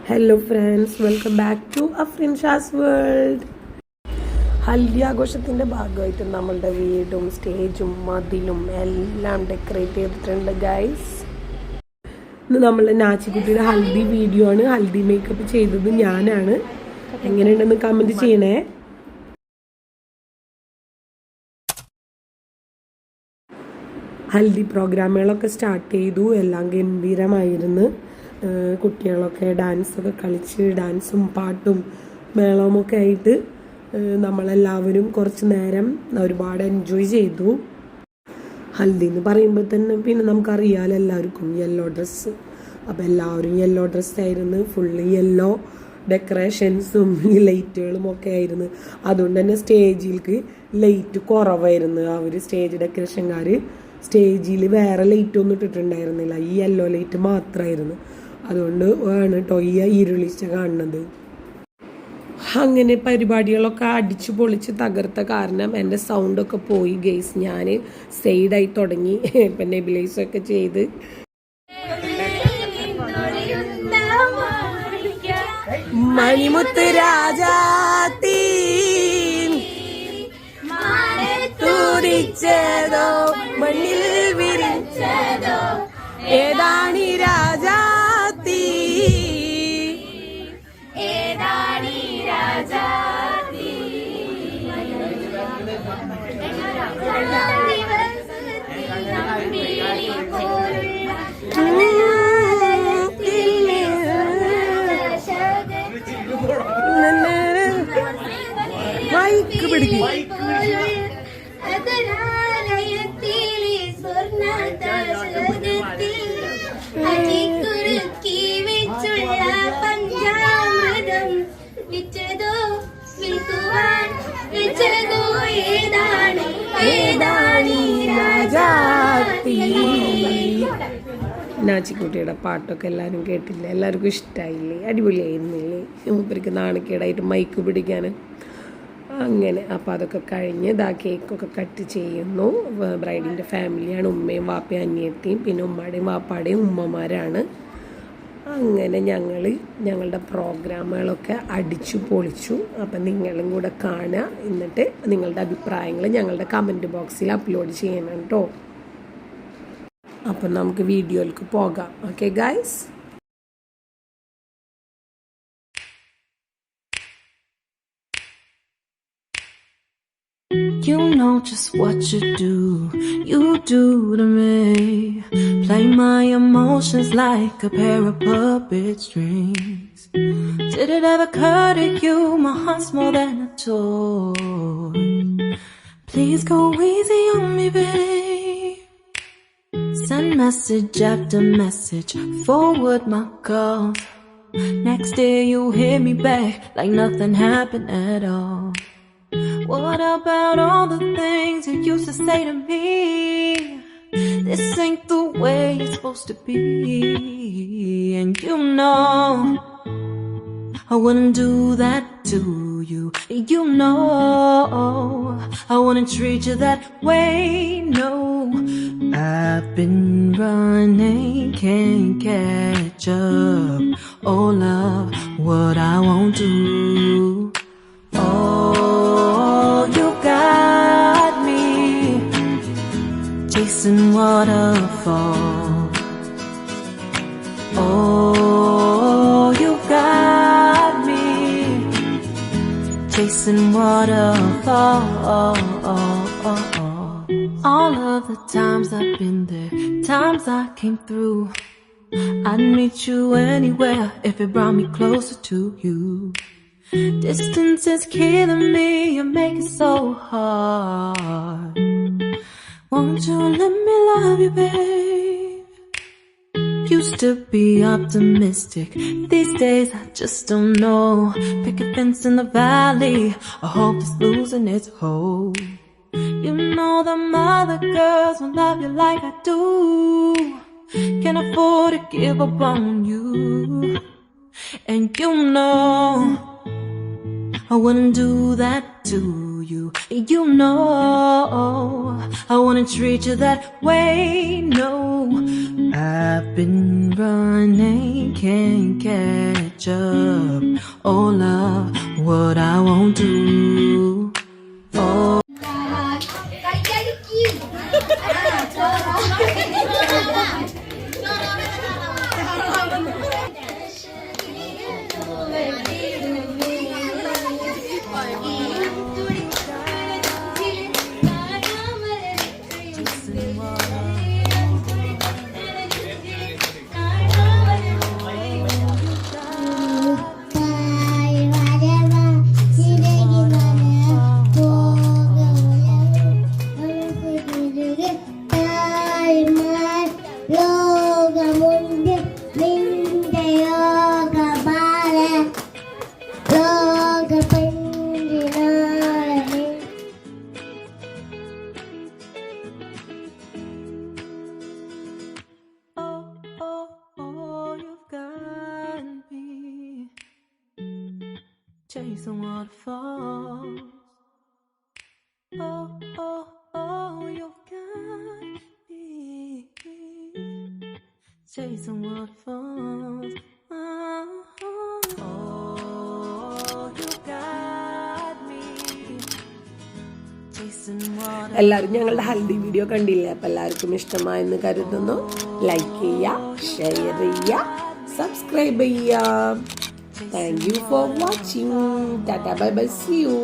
Hello friends, welcome back to Afrin Shaz world. Haldi ആഘോഷത്തിൻ്റെ ഭാഗമായിട്ട് നമ്മളുടെ വീടും സ്റ്റേജും മതിലും എല്ലാം ഡെക്കറേറ്റ് ചെയ്തിട്ടുണ്ട് ഗൈസ്. ഇന്ന് നമ്മളുടെ നാച്ചിക്കുട്ടിയുടെ ഹൽദി വീഡിയോ ആണ്. ഹൽദി മേക്കപ്പ് ചെയ്തത് ഞാനാണ്. എങ്ങനെയുണ്ടെന്ന് കമൻറ്റ് ചെയ്യണേ. ഹൽദി പ്രോഗ്രാമുകളൊക്കെ സ്റ്റാർട്ട് ചെയ്തു. എല്ലാം ഗംഭീരമായിരുന്നു. കുട്ടികളൊക്കെ ഡാൻസൊക്കെ കളിച്ച് ഡാൻസും പാട്ടും മേളവുമൊക്കെ ആയിട്ട് നമ്മളെല്ലാവരും കുറച്ച് നേരം ഒരുപാട് എൻജോയ് ചെയ്തു. ഹൽദി എന്ന് പറയുമ്പോൾ തന്നെ പിന്നെ നമുക്കറിയാമല്ലോ എല്ലാവർക്കും യെല്ലോ ഡ്രസ്സ്. അപ്പോൾ എല്ലാവരും യെല്ലോ ഡ്രസ്സായിരുന്നു. ഫുള്ള് യെല്ലോ ഡെക്കറേഷൻസും ലൈറ്റുകളും ഒക്കെ ആയിരുന്നു. അതുകൊണ്ട് തന്നെ സ്റ്റേജിലേക്ക് ലൈറ്റ് കുറവായിരുന്നു. അവർ സ്റ്റേജ് ഡെക്കറേഷൻകാർ സ്റ്റേജിൽ വേറെ ലൈറ്റൊന്നും ഇട്ടിട്ടുണ്ടായിരുന്നില്ല. ഈ യെല്ലോ ലൈറ്റ് മാത്രമായിരുന്നു. അതുകൊണ്ട് ആണ് കേട്ടോ ഈ ഇരുളിച്ച കാണുന്നത്. അങ്ങനെ പരിപാടികളൊക്കെ അടിച്ചു പൊളിച്ച് തകർത്ത കാരണം എൻ്റെ സൗണ്ടൊക്കെ പോയി ഗെയ്സ്. ഞാൻ സൈഡായി തുടങ്ങി. ഇപ്പം നെബിലൈസൊക്കെ ചെയ്ത് മണിമുത്ത് രാജാത്തീ തുറിച്ചതോ മണ്ണിൽ വിരിച്ചതോ ഏതാണി രാജാത്തീ ഏതാണി രാജാത്തീ മൈക്ക് പിടിക്കും. നാച്ചിക്കുട്ടിയുടെ പാട്ടൊക്കെ എല്ലാവരും കേട്ടില്ലേ? എല്ലാവർക്കും ഇഷ്ടമായില്ലേ? അടിപൊളിയായിരുന്നില്ലേ? മൂപ്പർക്ക് നാണക്കേടായിട്ട് മൈക്ക് പിടിക്കാൻ. അങ്ങനെ അപ്പോൾ അതൊക്കെ കഴിഞ്ഞ് കേക്കൊക്കെ കട്ട് ചെയ്യുന്നു. ബ്രൈഡിൻ്റെ ഫാമിലിയാണ്. ഉമ്മയും വാപ്പയും അനിയത്തിയും പിന്നെ ഉമ്മയുടെയും വാപ്പാടെയും ഉമ്മമാരാണ്. അങ്ങനെ ഞങ്ങളുടെ പ്രോഗ്രാമുകളൊക്കെ അടിച്ചു പൊളിച്ചു. അപ്പം നിങ്ങളും കൂടെ കാണുക. എന്നിട്ട് നിങ്ങളുടെ അഭിപ്രായങ്ങൾ ഞങ്ങളുടെ കമൻറ്റ് ബോക്സിൽ അപ്ലോഡ് ചെയ്യണം കേട്ടോ. അപ്പം നമുക്ക് വീഡിയോയിലേക്ക് പോകാം. Okay guys. You know just what you do to me. Play my emotions like a pair of puppet strings. Did it ever occur to you my heart's more than a toy? Please go easy on me, babe. Send message after message, forward my calls. Next day you hit me back like nothing happened at all. What about all the things you used to say to me? This ain't the way it's supposed to be. And you know I wouldn't do that to you. You know I wouldn't treat you that way. No, I've been running, can't catch up. Oh love, what I won't do. Chasing waterfall. Oh, you got me chasing waterfall. All of the times I've been there, times I came through. I'd meet you anywhere if it brought me closer to you. Distance is killing me, you make it so hard. Won't you let me love you, babe? Used to be optimistic. These days I just don't know. Pick a fence in the valley. I hope it's losing its hold. You know them other girls won't love you like I do. Can't afford to give up on you. And you know I wouldn't do that to you. You know I wanna treat you that way. No, I've been running, can't catch up. Oh love, what I won't do. Oh. Chasing waterfalls. Oh, oh, oh, you've got me. Chasing waterfalls. Oh, oh, you got me. Chasing waterfalls. എല്ലാവരും ഞങ്ങളുടെ haldi video കണ്ടില്ലേ? അപ്പം എല്ലാവർക്കും ഇഷ്ടമായെന്ന് കരുതുന്നു. Like ചെയ്യുക, share ചെയ്യുക, subscribe ചെയ്യുക. Thank you for watching. Tata, bye bye, see you.